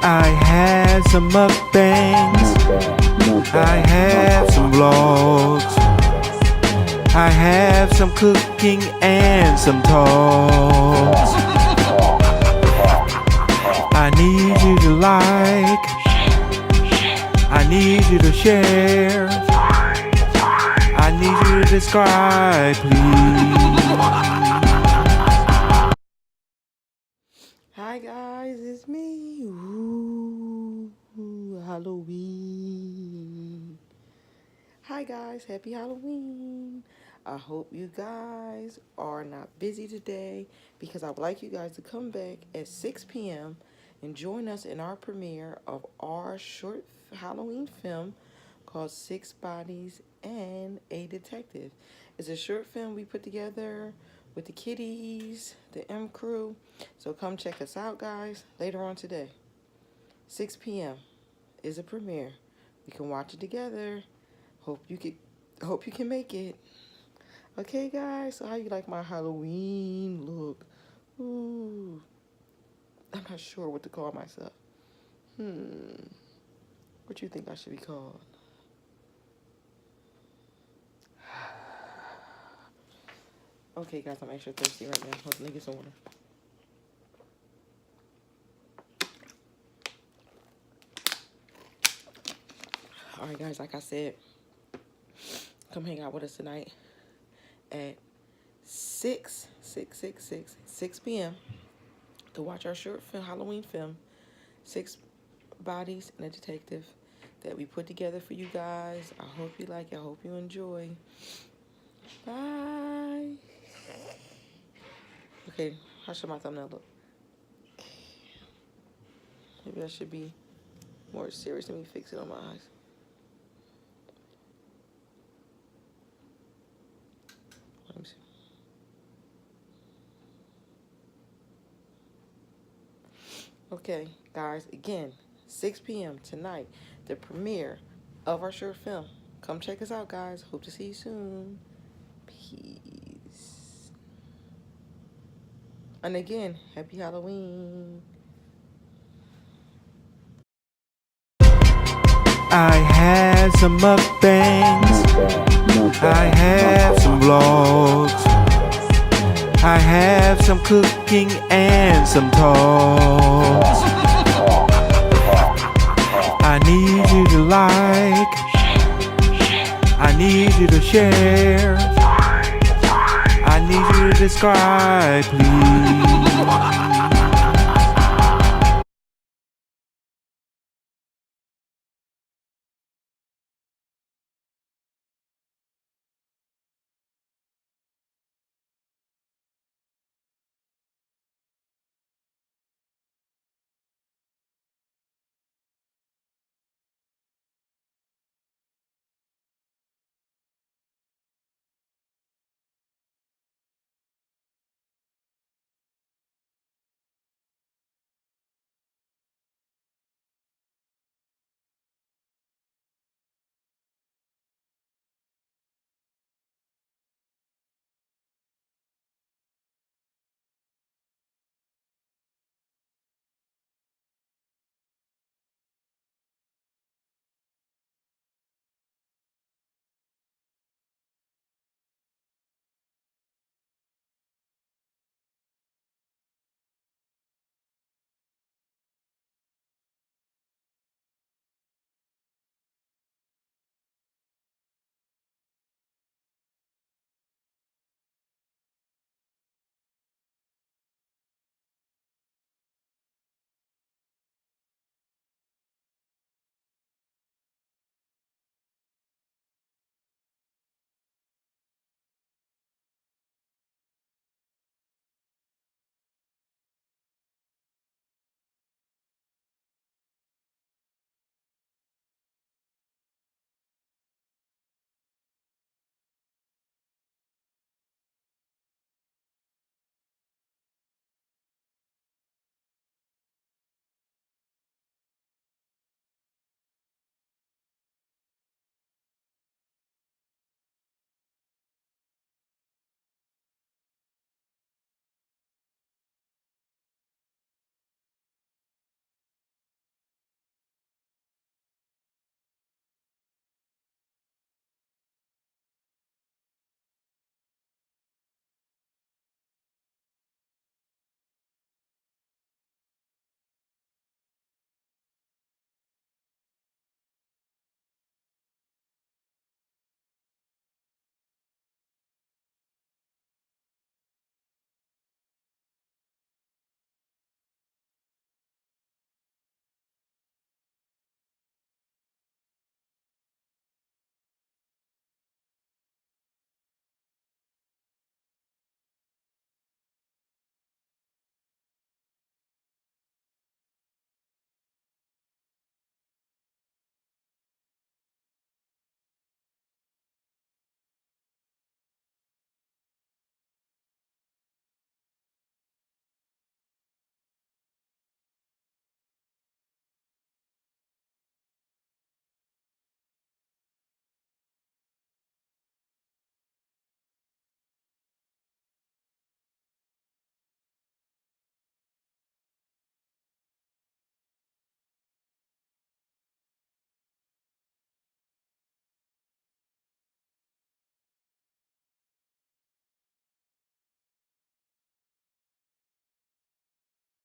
I have some mukbangs, I have some vlogs, I have some cooking and some talks. I need you to like, I need you to share, I need you to subscribe, please. Hi guys, it's me. Ooh, Halloween. Hi guys, happy Halloween. I hope you guys are not busy today because I would like you guys to come back at 6 p.m. and join us in our premiere of our short Halloween film called Six Bodies and a Detective. It's a short film we put together with the kiddies, the M crew. So come check us out, guys, later on today. 6 p.m. is a premiere. We can watch it together. Hope you can make it. Okay, guys, so how you like my Halloween look? Ooh. I'm not sure what to call myself. What you think I should be called? Okay, guys, I'm extra thirsty right now. Let me get some water. Alright, guys, like I said, come hang out with us tonight at 6 p.m. to watch our short film, Halloween film, Six Bodies and a Detective, that we put together for you guys. I hope you like it. I hope you enjoy. Bye. Okay, how should my thumbnail look? Maybe I should be more serious. Let me fix it on my eyes. Let me see. Okay, guys, again, 6 p.m. tonight, the premiere of our short film. Come check us out, guys. Hope to see you soon. Peace. And again, happy Halloween. I have some mukbangs, I have some vlogs, I have some cooking and some talks. I need you to like, I need you to share, I need you to subscribe, please.